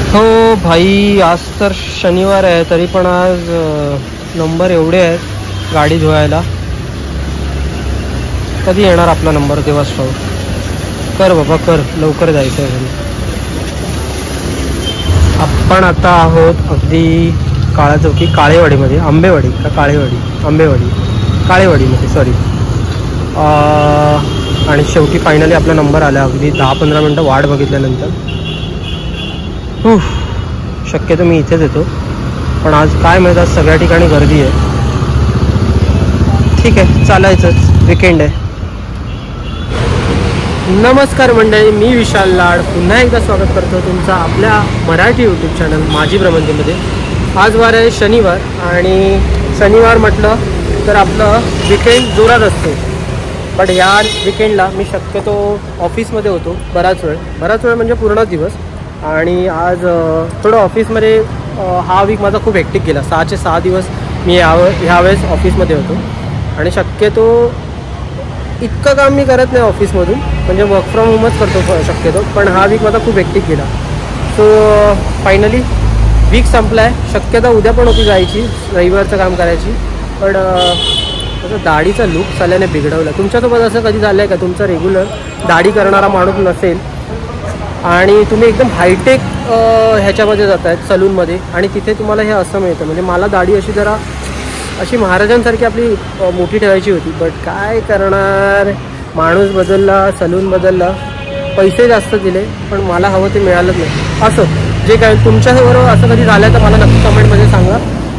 हो भाई, आज तर शनिवार आहे तरी पण आज नंबर एवढे आहेत गाडी धुवायला. कधी येणार आपला नंबर तेव्हाच ठाऊक. कर बाबा कर, लवकर जायचं आहे घरी. आपण आता आहोत अगदी काळा चौकी काळेवाडीमध्ये. आंबेवाडी का काळेवाडी? आंबेवाडी काळेवाडीमध्ये, सॉरी. आणि शेवटी फायनली आपला नंबर आला. अगदी 10-15 मिनटं वाट बघितल्यानंतर. शक्यतो मी इथेच येतो, पण आज काय माहीत, आज सगळ्या ठिकाणी गर्दी आहे. ठीक आहे, चालायचंच, विकेंड आहे. नमस्कार मंडळी, मी विशाल लाड पुन्हा एकदा स्वागत करतो तुमचं आपल्या मराठी यूट्यूब चॅनल माझी भ्रमंतीमध्ये. आज वार आहे शनिवार, आणि शनिवार म्हटलं तर आपलं विकेंड जोरात असतो. बट या विकेंडला मी शक्यतो ऑफिसमध्ये होतो बराच वेळ म्हणजे पूर्ण दिवस. आणि आज थोडं ऑफिसमध्ये हा वीक माझा खूप हेक्टिक गेला. 6चे 6 दिवस मी ह्यावेळेस ऑफिसमध्ये होतो. आणि शक्यतो इतकं काम मी करत नाही ऑफिसमधून, म्हणजे वर्क फ्रॉम होमच करतो शक्यतो. पण हा वीक माझा खूप हेक्टिक गेला. सो फायनली वीक संपला आहे. शक्यता उद्या पण होती जायची, रविवारचं काम करायची. पण त्याचा दाढीचा लुक साल्याने बिघडवला. तुमच्यासोबत असं कधी झालं आहे का? तुमचा रेग्युलर दाढी करणारा माणूस नसेल आणि तुम्ही एकदम हायटेक ह्याच्यामध्ये जात आहेत सलूनमध्ये, आणि तिथे तुम्हाला हे असं मिळतं. म्हणजे मला दाढी अशी महाराजांसारखी आपली मोठी ठेवायची होती. बट काय करणार, माणूस बदलला, सलून बदलला, पैसे जास्त दिले, पण मला हवं ते मिळालंच नाही. असं जे काय तुमच्याबरोबर असं कधी झालं तर मला नक्की कमेंटमध्ये सांगा.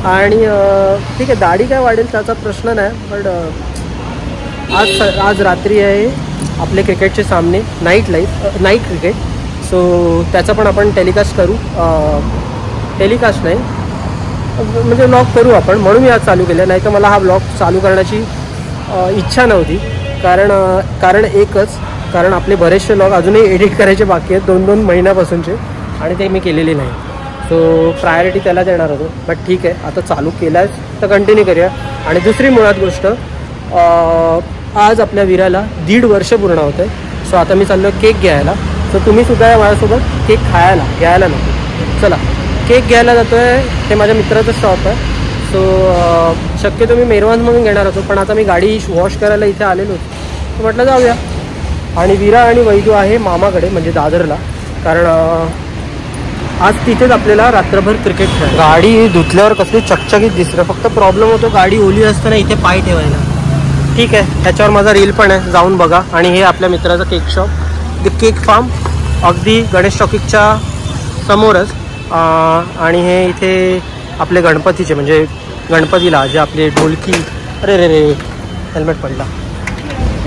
आणि ठीक आहे, दाढी काय वाढेल त्याचा प्रश्न नाही. बट आज रात्री आहे आपले क्रिकेटचे सामने, नाईट क्रिकेट. सो त्याचा पण आपण टेलिकास्ट करू. टेलिकास्ट नाही म्हणजे व्लॉग करू आपण, म्हणून मी आज चालू केलं. नाही तर मला हा व्लॉग चालू करण्याची इच्छा नव्हती. कारण एकच कारण आपले बरेचसे व्लॉग अजूनही एडिट करायचे बाकी आहेत 2-2 महिन्यापासूनचे, आणि ते मी केलेले नाही. सो प्रायोरिटी त्याला देणार होतो. बट ठीक आहे, आता चालू केलं आहे तर कंटिन्यू करूया. आणि दुसरी मुळात गोष्ट, आज आपल्या वीराला 1.5 वर्ष पूर्ण होतं आहे. सो आता मी चाललो केक घ्यायला. सो तुम्ही सुद्धा माझ्यासोबत केक घ्यायला नको. चला, केक घ्यायला जातो आहे. ते माझ्या मित्राचं शॉप आहे. सो शक्यतो मी मेरवानमधून घेणार होतो, पण आता मी गाडी वॉश करायला इथे आलेलो होतो, तर म्हटलं जाऊया. आणि वीरा आणि वैदू आहे मामाकडे, म्हणजे दादरला. कारण आज तिथेच आपल्याला रात्रभर क्रिकेट खेळायला. गाडी धुतल्यावर कसली चकचकीत दिसतं. फक्त प्रॉब्लेम होतो गाडी ओली असताना इथे पाय ठेवायला. ठीक आहे, ह्याच्यावर माझा रील पण आहे, जाऊन बघा. आणि हे आपल्या मित्राचं cake shop, the cake farm, अगदी गणेश टॉकीजच्या समोरच. आणि हे इथे आपले गणपतीचे, म्हणजे गणपतीला जे आपले ढोलकी, अरे हेल्मेट पडला,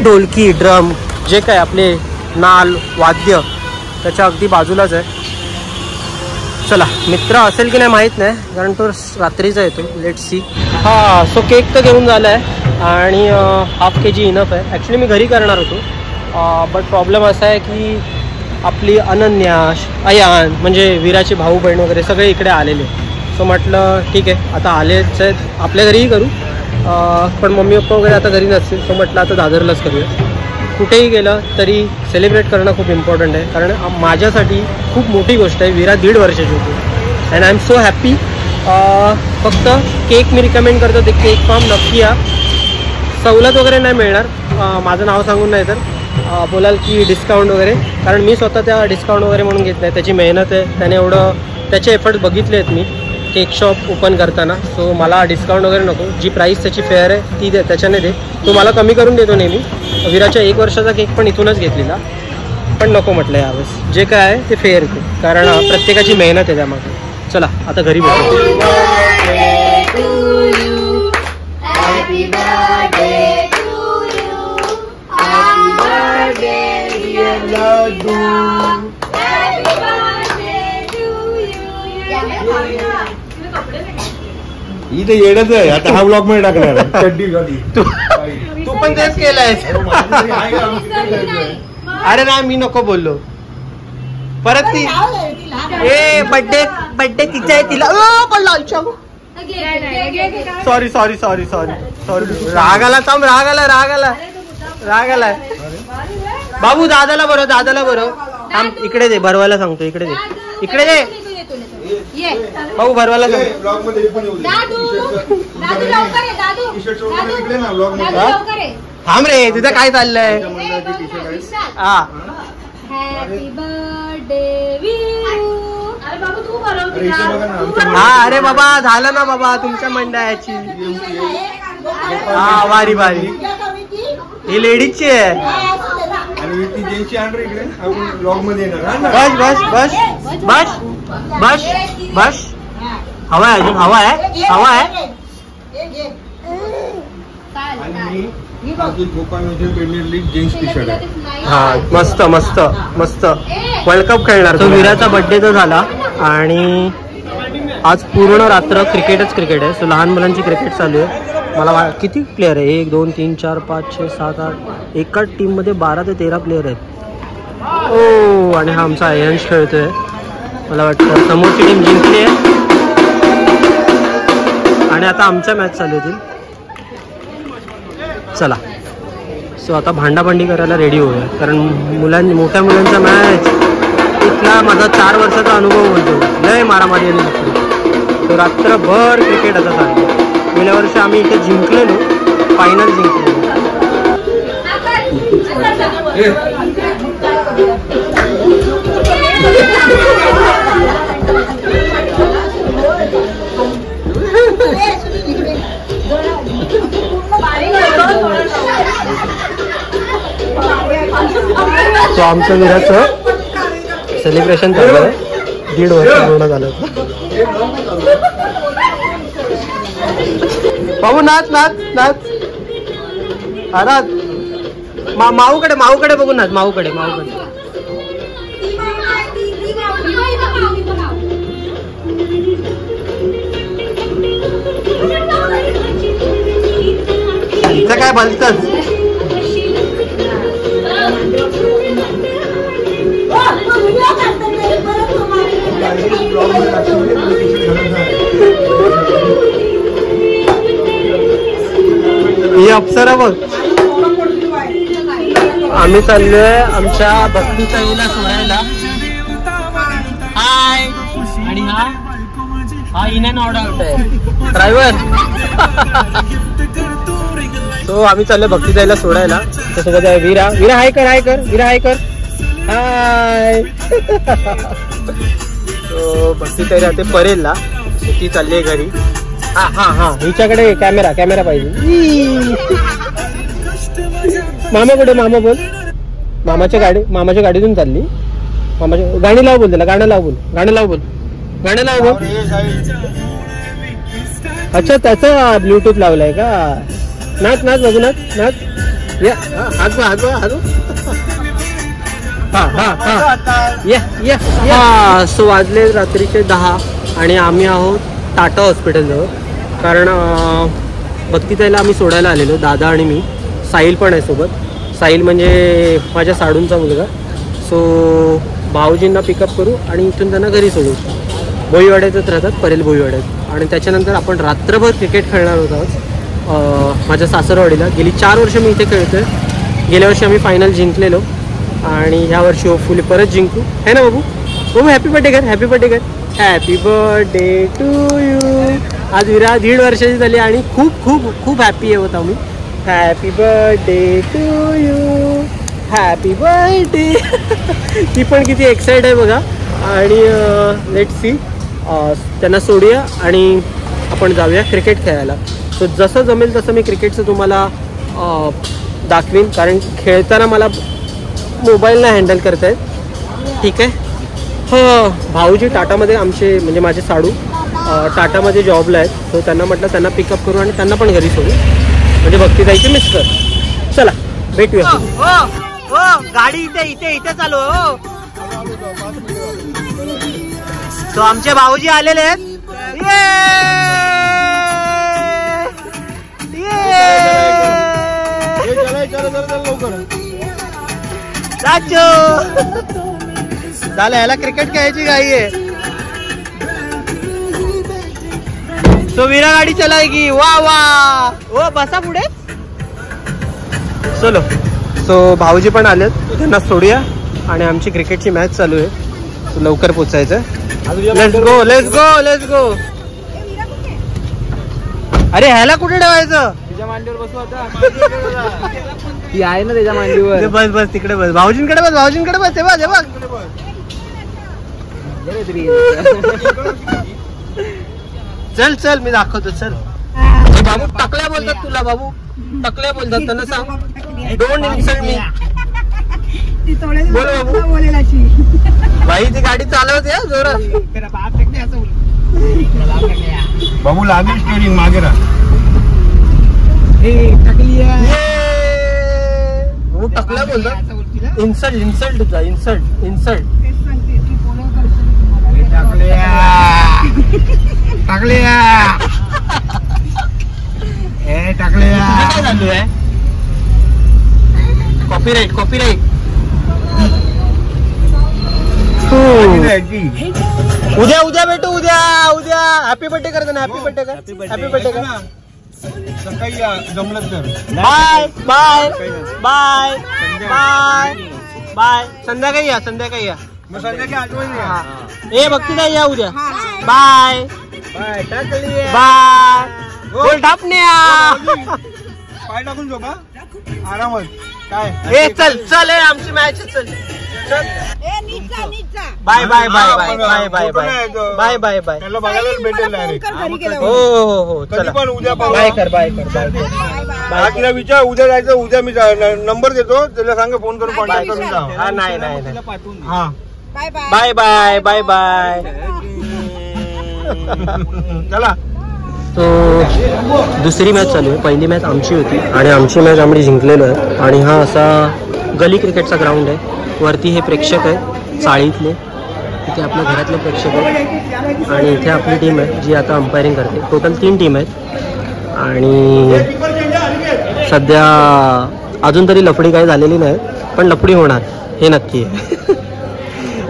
ढोलकी, ड्रम, जे काय आपले नाल वाद्य, त्याच्या अगदी बाजूलाच आहे. चला, मित्र असेल की नाही माहीत नाही, कारण तो रात्रीचा येतो. Let's see. हां, सो केक तर घेऊन झाला आहे, आणि ½ kg इनफ आहे. ॲक्च्युली मी घरी करणार होतो, बट प्रॉब्लेम असा आहे की आपली अनन्या, अयान, म्हणजे वीराचे भाऊ बहीण वगैरे सगळे इकडे आलेले. सो म्हटलं ठीक आहे, आता आलेच आहेत, आपल्या घरीही करू. पण मम्मी पप्पा वगैरे आता घरी नसतील. सो म्हटलं आता दादरलाच करूया. कुठेही गेलं तरी सेलिब्रेट करणं खूप इम्पॉर्टंट आहे, कारण माझ्यासाठी खूप मोठी गोष्ट आहे. वीरा 1.5 वर्षाची होती, and I am so happy. फक्त केक मी रिकमेंड करतो, ते केक फार्म नक्की या. सवलत वगैरे नाही मिळणार, माझं नाव सांगून नाही तर बोलाल की डिस्काउंट वगैरे, कारण मी स्वतः त्या डिस्काउंट वगैरे म्हणून घेत नाही. त्याची मेहनत आहे, त्याने त्याचे एफर्ट्स बघितले आहेत मी केक शॉप ओपन करताना. सो मला डिस्काउंट वगैरे नको. जी प्राईस त्याची फेअर आहे ती दे, त्याच्याने दे. तो मला कमी करून देतो नेहमी. वीराच्या 1 वर्षाचा केक पण इथूनच घेतलेला, पण नको म्हटलं यावेळेस. जे काय आहे ते फेअर आहे, कारण प्रत्येकाची मेहनत आहे त्यामागे. चला आता घरी भेटू. इथे येणच आहे आता, हा ब्लॉग मध्ये टाकणार. तू पण तेच केलंय. अरे ना, मी नको बोललो. परत ती बड्डे तिचा आहे, तिला सॉरी राग आलाय. बाबू दादाला बरं थांब, इकडे दे, भरवायला सांगतो. इकडे दे भाऊ भरवायला जाऊ. ब्लॉग मध्ये पण येऊ दे. टी-शर्ट वगैरे इकडे ना ब्लॉग मध्ये. थांब रे, तुझं काय चाललंय? हा हॅपी बर्थडे वीरू. अरे बाबा तू बनवते ना. हा अरे बाबा झालं ना बाबा तुमच्या मंडळाची. हा वारी वारी ही लेडीजची आहे. आणि ती जेंट्सची आणणार इकडे आपण ब्लॉग मध्ये येणार. बस बस बस बस बस बस. हवा आहे अजून, हवा आहे, हवा आहे. आणि अजून गोपाळमध्ये प्रीमियर लीग जेंट्स टी-शर्ट आहे. हा मस्त मस्त मस्त. वर्ल्ड कप खेळणार. तो विराचा बर्थडे तर झाला आणि आज पूर्ण रात्र क्रिकेटच क्रिकेट आहे. सो लहान मुलांची क्रिकेट चालू आहे. मला किती प्लेअर आहे? 1 2 3 4 5 6 7 8. एकाच टीममध्ये 12 ते 13 प्लेअर आहेत. ओ आणि हा आमचा अयंश खेळतोय. मला वाटतं समोरची टीम जिंकली आहे आणि आता आमच्या मॅच चालू होतील. चला सो आता भांडाभांडी करायला रेडी होऊया कारण मोठ्या मुलांचा मॅच. इथला माझा 4 वर्षाचा अनुभव बोलतो. लय मारामारी आणि जिंकली. तो रात्रभर क्रिकेट आता चालतो. गेल्या वर्षी आम्ही इथे जिंकलेलो, फायनल जिंकलेलो. सो आमचं विराचं सेलिब्रेशन चालू आहे. 1.5 वर्ष पूर्ण झालं. बाबू नाच नाच नाच. अरे माऊकडे बघून नाच. माऊकडे इथं काय भलतंच. ही अप्सरा बघ. आम्ही चाललोय आमच्या भक्तीताईला सोडायला. हाय. आणि हा इन अँड आउट आहे ड्रायव्हर. सो आम्ही चाललोय भक्तीताईला सोडायला. त्यासोबत आहे विरा. विरा हाय कर, हाय कर, विरा हाय कर. हाय. सो भक्तीताई राहते परेलला. ती चालली आहे घरी. हा हा हा हिच्याकडे कॅमेरा पाहिजे. मामा कुठे? मामा बोल. मामाच्या गाडीतून चालली. मामाच्या गाणी लाव बोल. त्याला गाणं लाव बोल. अच्छा त्याचा ब्लूटूथ लावलाय का? नाच नाच बघू नाच. या हात. हा सो वाजले रात्रीचे 10 आणि आम्ही आहोत टाटा हॉस्पिटलजवळ. कारण भक्तीताईला आम्ही सोडायला आलेलो, दादा आणि मी. साहिल पण आहे सोबत. साहिल म्हणजे माझ्या साडूंचा मुलगा. सो भाऊजींना पिकअप करू आणि इथून त्यांना घरी सोडू. भोईवाड्यातच राहतात, परेल भोईवाड्यात. आणि त्याच्यानंतर आपण रात्रभर क्रिकेट खेळणार होतो माझ्या सासरवाडीला. गेली 4 वर्ष मी इथे खेळतोय. गेल्या वर्षी आम्ही फायनल जिंकलेलो आणि ह्या वर्षी होपफुली परत जिंकू. है ना बाबू? हॅपी बर्थडे कर. Happy birthday to you. आज विरा 1.5 वर्षाची झाली आणि खूप खूप खूप हॅपी होत आम्ही. Happy birthday to you. Happy birthday. ती पण किती एक्साइटेड आहे बघा. आणि लेट्स सी त्यांना सोडूया आणि आपण जाऊया क्रिकेट खेळायला. सो जसं जमेल तसं मी क्रिकेटचं तुम्हाला दाखवीन कारण खेळताना मला मोबाईल नाही हँडल करता येत. ठीक आहे. हो भाऊजी टाटामध्ये आमचे म्हणजे माझे साडू टाटामध्ये जॉबला आहेत. सो त्यांना म्हटलं त्यांना पिकअप करू आणि त्यांना पण घरी सोडू. म्हणजे भक्तीताईचे मिस्टर. चला भेटूया. गाडी इथे चालू. सो आमचे भाऊजी आलेले आहेत. झालं याला क्रिकेट खेळायची घाई आहे. सो विरा गाडी चलाएगी. वा वा. ओ बसा पुढे. चलो. सो भाऊजी पण आलेत, त्यांना सोडूया आणि आमची क्रिकेटची मॅच चालू आहे. लवकर पोचायचं. Let's go let's go let's go. अरे ह्याला कुठे ठेवायचं? तिच्या मांडीवर बसू आता. ती आहे ना त्याच्या मांडीवर. बस बस तिकडे बस. भाऊजींकडे बस भाऊजींकडे बस. ते बघ ते बघ. चल चल मी दाखवतो चल. बाबू टकल्या बोलतात तुला. बाबू टकल्या बोलतात त्यांना सांग. डोंट इन्सल्ट मी. बोल बाबू. भाई ती गाडी चालवते जोरात. बाबू लागेल स्टेरिंग मागे राहा. वो टकल्या बोलतात. इन्सल्ट इन्सल्ट तुझा इन्सल्ट इन्सल्ट. टाकल्या ए टाकल्या. काय चालू आहे? Copyright copyright. उद्या उद्या भेटू उद्या उद्या. हॅपी बर्थडे कर ना. हॅपी बर्थडे कर. हॅपी बर्थडे कर. सकाळी या जमलं तर. Bye bye bye bye bye. संध्याकाळी या संध्याकाळी या. मग संध्याकाळी आठवण या. ए भक्ती नाही या उद्या. बाय बाय टाकली बाय. बोल टापण्या. पाय टाकून झोपा आरामात. काय ए चल चल ए आमची मॅच चल. Bye bye bye bye bye bye bye bye bye bye. त्याला बघायला भेटेल डायरेक्ट. हो हो हो कधी चला. पण उद्या बाय कर बाय कर बाय कर. तिला विचार उद्या जायचं. उद्या मी नंबर देतो त्याला सांग फोन करून कॉन्टॅक्ट करून जा. हा नाही नाही नाही. हा बाय बाय बाय बाय. चला. तो दुसरी मॅच चालू आहे. पहिली मॅच आमची होती आणि आमची मॅच आम्ही जिंकलेलो आहे. आणि हा असा गली क्रिकेटचा ग्राउंड आहे. वरती हे प्रेक्षक आहे चाळीतले. इथे आपल्या घरातले प्रेक्षक आहेत आणि इथे आपली टीम आहे जी आता अंपायरिंग करते. टोटल 3 टीम आहेत आणि सध्या अजून तरी लफडी काही झालेली नाही पण लफडी होणार हे नक्की आहे.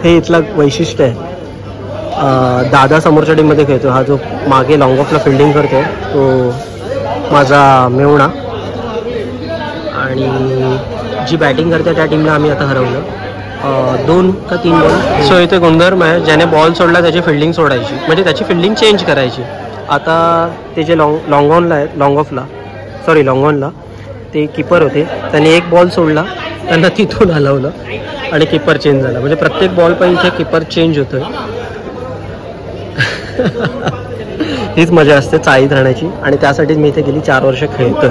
हे इथलं वैशिष्ट्य आहे. दादा समोरच्या टीममध्ये खेळतो. हा जो मागे लॉंग ऑफला फिल्डिंग करतो तो माझा मेवणा. आणि जी बॅटिंग करते त्या टीमला आम्ही आता हरवलं 2 का 3 बॉल. सो इथे गुणधर्म आहे ज्याने बॉल सोडला त्याची फिल्डिंग सोडायची म्हणजे त्याची फिल्डिंग चेंज करायची. आता ते जे लॉंग ऑनला आहेत लॉंग ऑनला ते किपर होते. त्यांनी 1 बॉल सोडला त्यांना तिथून हलवलं आणि किपर चेंज झाला. म्हणजे प्रत्येक बॉल पण इथे किपर चेंज होतोय. हीच मजा असते चाळीत राहण्याची आणि त्यासाठीच मी इथे गेली 4 वर्ष खेळतोय.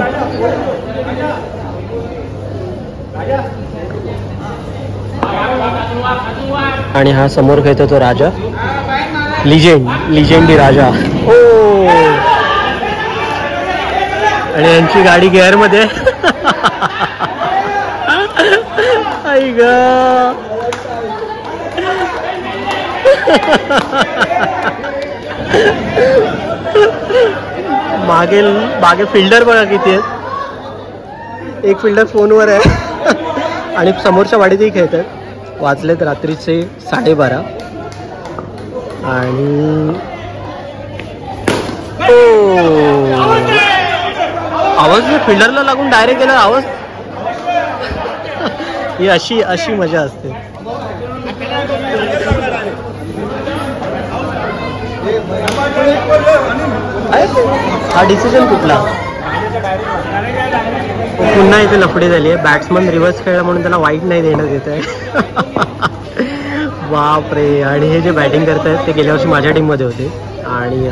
आणि हा समोर खेळतो तो राजा. लिजेंडी राजा. ओ आणि यांची गाडी गिअरमध्ये. आई ग मागे फिल्डर बघा किती आहेत. एक फिल्डर फोनवर आहे आणि समोरच्या वाडीतही खेळत आहेत. वाजलेत रात्रीचे 12:30 आणि आवाज फिल्डरला लागून डायरेक्ट गेला आवाज. ही अशी मजा असते. हा डिसिजन कुठला? पुन्हा इथे लफडी झाली आहे. बॅट्समन रिव्हर्स खेळला म्हणून त्याला वाईट नाही देण्यात येत आहे. बापरे. आणि हे जे बॅटिंग करत आहेत ते गेल्या वर्षी माझ्या टीममध्ये होते आणि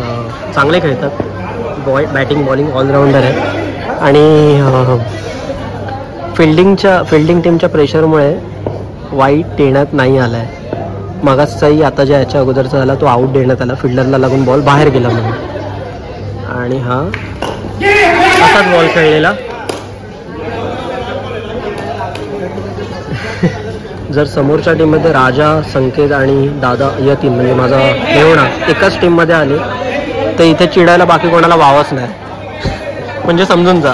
चांगले खेळतात. बॅटिंग बॉलिंग ऑलराऊंडर आहे आणि फिल्डिंग टीमच्या प्रेशरमुळे वाईट देण्यात नाही आला आहे. मागासचाही आता ज्या याच्या अगोदरचा झाला तो आऊट देण्यात आला. फिल्डरला लागून बॉल बाहेर गेला म्हणून. आणि हा असाच बॉल खेळलेला. जर समोरच्या टीममध्ये राजा संकेत आणि दादा या 3 म्हणजे माझा मेवणा एकाच टीममध्ये आले तर इथे चिडायला बाकी कोणाला वावच नाही. म्हणजे समजून जा.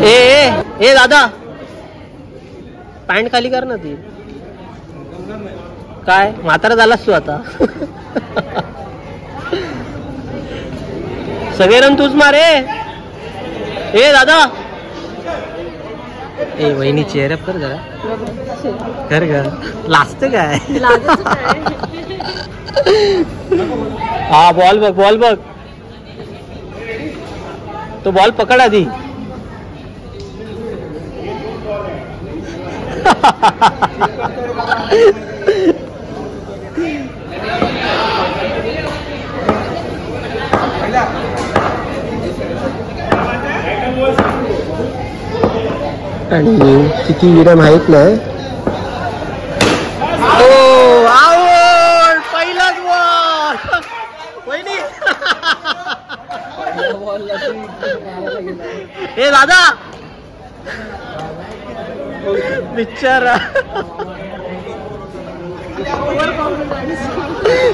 ए दादा पॅन्ट खाली कर ना. ती काय म्हातारा झालास तू आता. सगळे रन तूच मारे. ए दादा ए वहिनी चेअरअप कर जरा कर ग लाजत काय हा बॉल बघ तो बॉल पकड आधी आणि किती विरा माहित नाही पहिलाच बॉल हे दादा बिचारा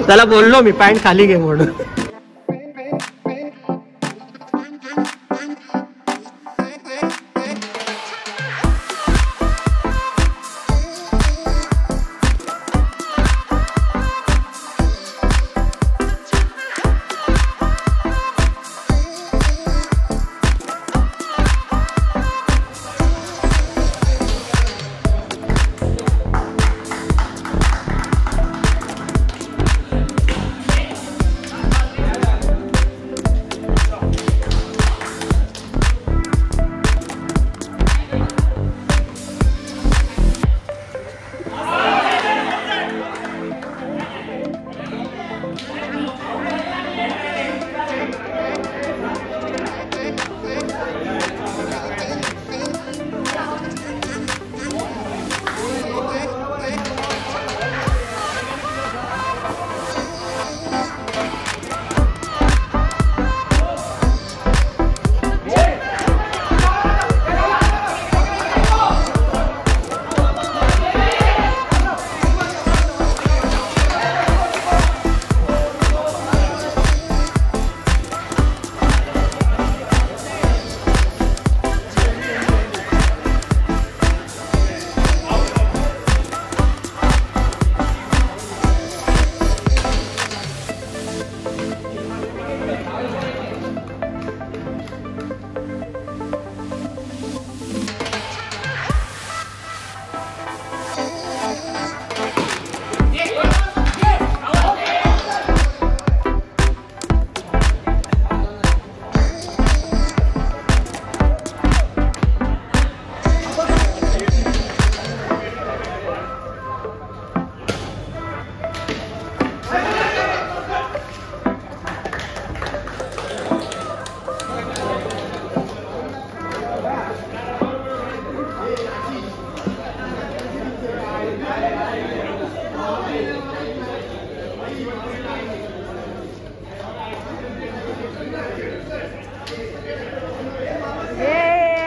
त्याला बोललो मी पॅन्ट खाली घे म्हणून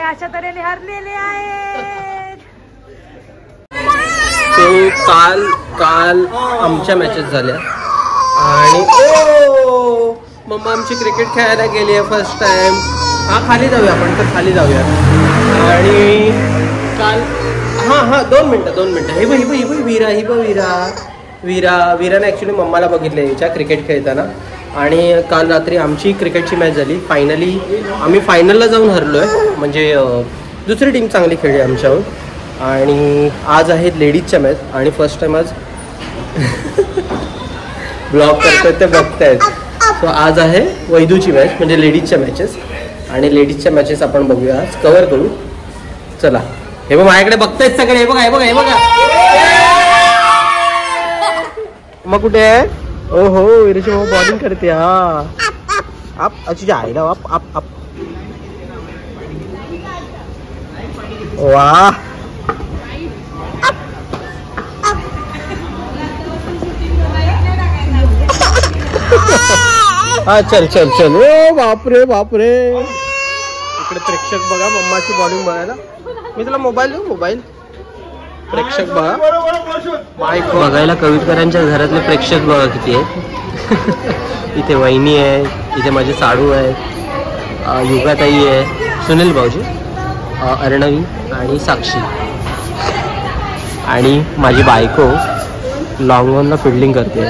अशा तऱ्हेने हरलेले आहेत. काल आमच्या मॅचेस झाल्या आणि मम्मा आमची क्रिकेट खेळायला गेली आहे फर्स्ट टाइम. खाली जाऊया आपण तर खाली जाऊया. आणि काल हां 2 मिनटं हे बघ वीराने ॲक्च्युली मम्माला बघितलं याच्या क्रिकेट खेळताना. आणि काल रात्री आमची क्रिकेटची मॅच झाली. फायनली आम्ही फायनलला जाऊन हरलो आहे. म्हणजे दुसरी टीम चांगली खेळली आमच्याहून. आणि आज आहेत लेडीजच्या मॅच आणि फर्स्ट टाइम आज ब्लॉग करतात ते बघतायत. सो आज आहे वैदूची मॅच म्हणजे लेडीजच्या मॅचेस. आणि लेडीजच्या मॅचेस आपण बघूया आज कव्हर करू. चला हे बघ माझ्याकडे बघतायत सगळे. हे बघा मग कुठे आहे. ओहो विरेश बॉलिंग करते. आप अच्छी आईला आप वाह हा चल ओ बापरे इकडे प्रेक्षक बघा मम्माची बॉलिंग बघायला. मी तुला मोबाईल देऊ. मोबाईल प्रेक्षक बघा बघायला. कवितकरांच्या घरातले प्रेक्षक बघा किती आहेत. इथे वहिनी आहे, इथे माझे साडू आहेत, युगाताई आहे, सुनील भाऊजी, अर्णवी आणि साक्षी आणि माझी बायको लॉंग ऑनला फिल्डिंग करते.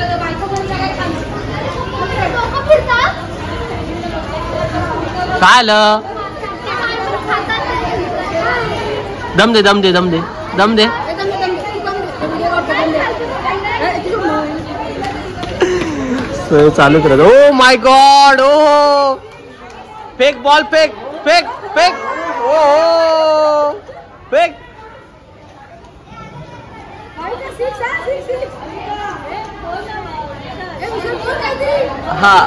काय आलं दम दे दम दे दम दे दम दे. चालूच राहतो. Oh my god. ओ फेक बॉल फेक फेक फेक. ओ फेक. हा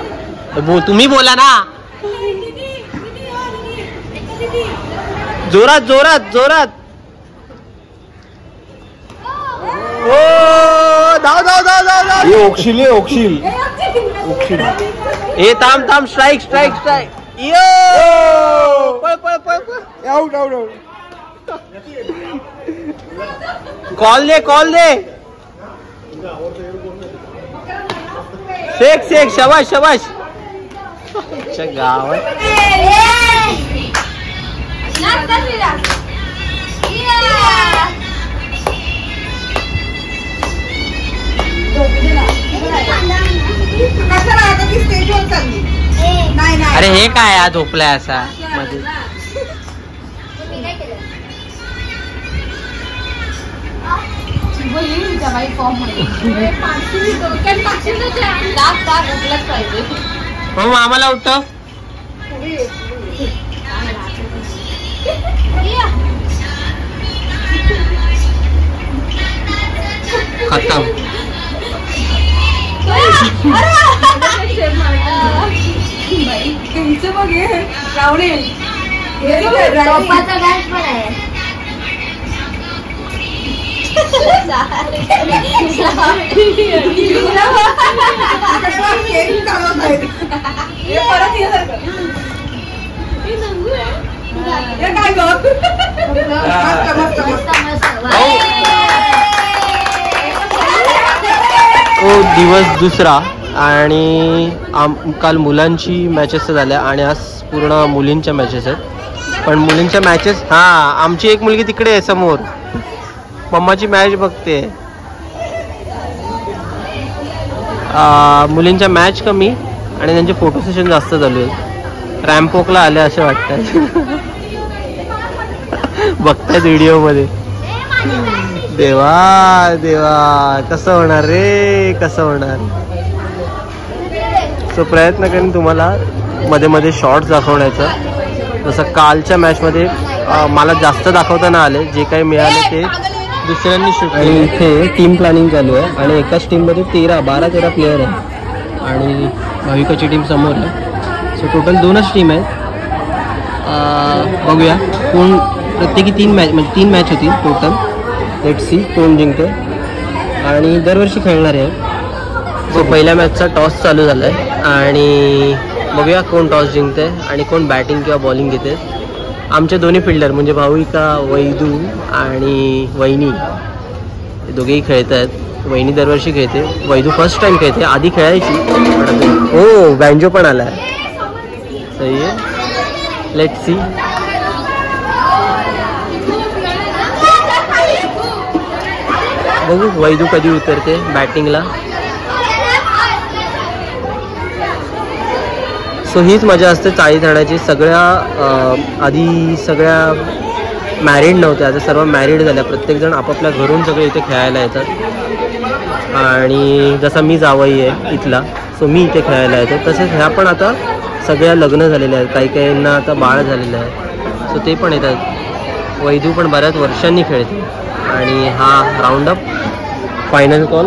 तुम्ही बोला ना. जोरात जोरात जोरात. ओ धाव धाव धाव धाव धाव. ओक्षील ओक्षील ओक्षील. ए थांब थांब. Strike strike strike. यो पळ पळ पळ पळ. Out out out. कॉल दे कॉल दे. शेख शेख. शबाश शबाश. गावात अरे हे काय आज झोपलाय असा मध्ये. हो आम्हाला उठतो. खतम. तो दिवस दुसरा आणि काल मुलांची मॅचेस झाल्या आणि आज पूर्ण मुलींच्या मॅचेस आहेत. पण मुलींच्या मॅचेस आमची एक मुलगी तिकडे आहे समोर मम्माची मॅच बघते. मुलींच्या मॅच कमी आणि त्यांचे फोटो सेशन जास्त चालू आहेत. रॅम्पॉकला आले असे वाटतात. बघतायत व्हिडिओ मध्ये. देवा देवा कसं होणार रे कसं होणार. सो प्रयत्न करेन तुम्हाला मध्ये मध्ये शॉर्ट्स दाखवण्याचा. जसं कालच्या मॅचमध्ये मला जास्त दाखवता नाही आले. जे काही मिळाले ते दुसऱ्यांनी शूट. आणि इथे टीम प्लॅनिंग चालू आहे आणि एकाच टीममध्ये 12-13 प्लेयर आहे आणि भाविकाची टीम समोर आहे. सो टोटल 2च टीम आहेत. बघूया कोण. प्रत्येकी 3 मॅच होतील टोटल. लेट्स सी कोण जिंकतो. आणि दरवर्षी खेळणार आहे. सो पहिल्या मॅचचा टॉस चालू झाला आहे आणि बघूया कोण टॉस जिंकते आणि कोण बॅटिंग किंवा बॉलिंग घेते. आमचे दोन्ही फिल्डर म्हणजे भाविका वैदू आणि वहिनी हे दोघेही खेळत आहेत. वहिनी दरवर्षी खेळते. वैदू फर्स्ट टाइम खेळते. आधी खेळायची. हो बँजो पण आला आहे. सही आहे. Let's see. बघू वैदू कधी उतरते बॅटिंगला. सो हीच मजा असते चाळी जाण्याची. सगळ्या आधी सगळ्या मॅरिड नव्हत्या. आता सर्व मॅरिड झाल्या. प्रत्येकजण आपापल्या घरून सगळे इथे खेळायला येतात. आणि जसा मी जावई आहे इथला सो मी इथे खेळायला येतो. तसेच ह्या पण आता सगळ्या लग्न झालेल्या आहेत. काही काहींना आता बाळ झालेलं आहे. सो ते पण येतात. वैदू पण बऱ्याच वर्षांनी खेळते. आणि हा round up final call.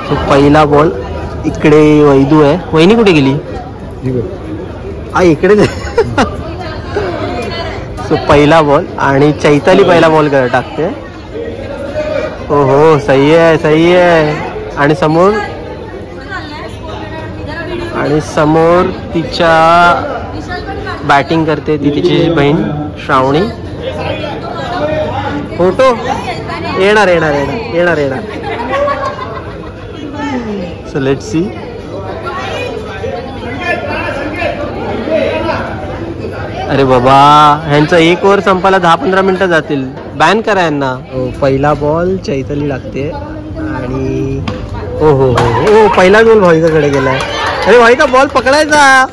So पहिला बॉल इकडे वैदू आहे. वहिनी कुठे गेली. इकडेच आहे. सो पहिला बॉल आणि चैताली पहिला बॉल टाकते. हो हो सही आहे सही आहे. आणि समोर तिच्या बॅटिंग करते ती तिची बहीण श्रावणी. फोटो येणार येणार येणार येणार येणार. So let's see. अरे बाबा ह्यांचा 1 ओव्हर संपायला 10-15 मिनिटं जातील. बॅन करा यांना. पहिला बॉल चैताली लागते आणि हो हो हो हो पहिला बॉल भाविकाकडे गेलाय. अरे भाविका बॉल पकडायचा.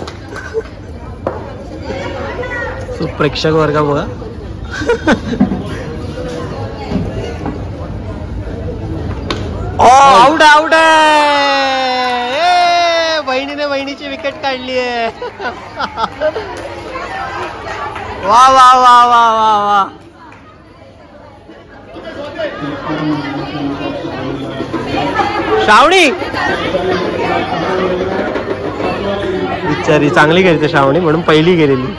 सो प्रेक्षक वर्ग बघा आउट आउट आहे. बहिणीने बहिणीची विकेट काढली आहे. वा वा वा वा वा वा. श्रावणी बिचारी चांगली खेळते श्रावणी, म्हणून पहिली गेलेली.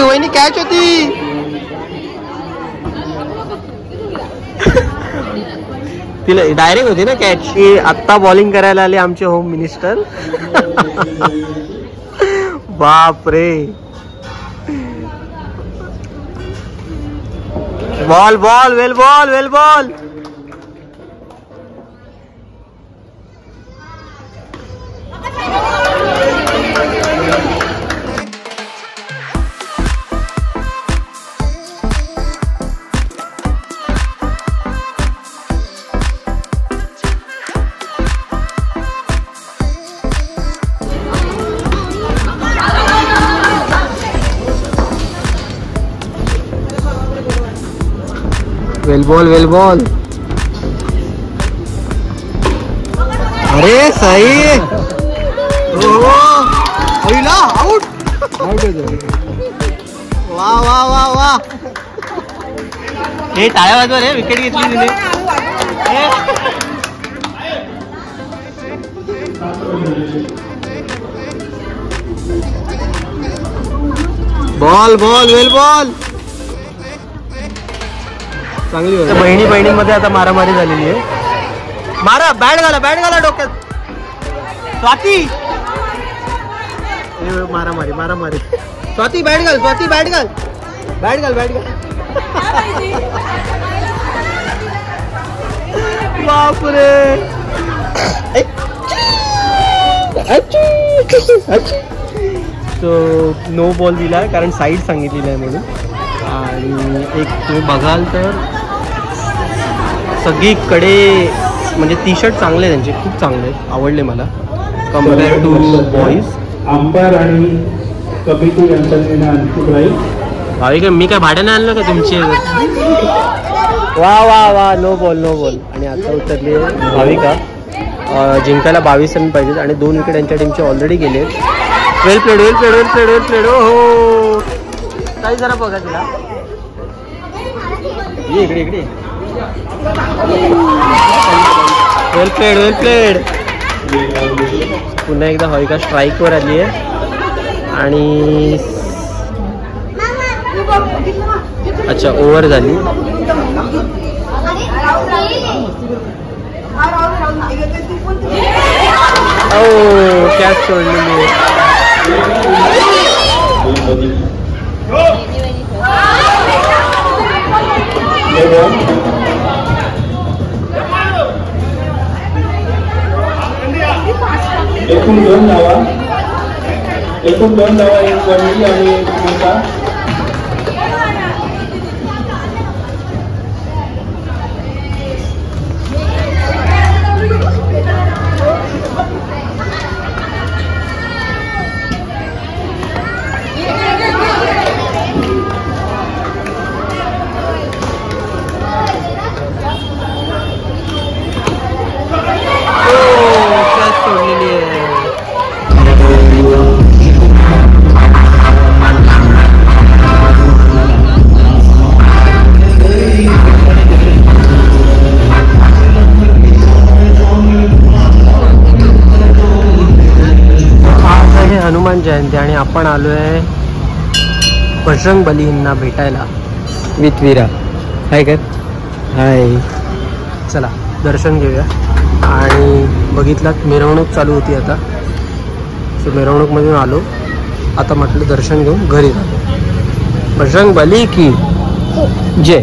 वहिनी कॅच होती. तिला डायरेक्ट होती ना कॅच. आत्ता बॉलिंग करायला आले आमचे होम मिनिस्टर. बाप रे. बॉल बॉल वेल बॉल वेल बॉल. वेल बॉल वेल बॉल. अरे सही. आउट. वा वा वा वा. हे टाळ्या वाजवा रे. विकेट घेतली तिने. बॉल बॉल वेल बॉल. चांगली. बहिणी बहिणींमध्ये आता मारामारी झालेली आहे. मारा. बॅट घाला डोक्यात. स्वाती. मारामारी मारामारी. स्वाती बॅट घाल. स्वाती बॅट घाल. बॅट घाल. बापरे. तो नो बॉल दिला कारण साईड सांगितलेली आहे म्हणून. आणि एक तुम्ही बघाल तर सगळीकडे म्हणजे टी शर्ट चांगले त्यांचे, खूप चांगले आवडले मला कम्पेअर टू बॉईज. अंपायर आणि कपितू यांचा अंतिम राहील. भाविका मी काय भाड्याने आणलं का तुमचे. वा वा वा. No ball no ball. आणि आता उतरली भाविका. जिंकायला 22 रन पाहिजेत आणि 2 विकेट यांच्या टीमचे ऑलरेडी गेले. वेल प्लेड वेल प्लेड वेल प्लेड वेल प्लेड. हो काही जरा बघा तिला. इकडे इकडे. वेल प्लेड वेल प्लेड. पुन्हा एकदा भाविका स्ट्राईकवर आली आहे. आणि अच्छा ओव्हर झाली. कॅच सोडलेली. एकूण 2 धावा. एक वनली आणि एक मोठा. हनुमान जयंती आणि आपण आलो आहे बजरंग बलींना भेटायला विथ वीरा. हाय कर. हाय. चला दर्शन घेऊया. आणि बघितलात मिरवणूक चालू होती आता. सो मिरवणूकमधून आलो. आता म्हटलं दर्शन घेऊन घरी जातो. बजरंग बली की जय.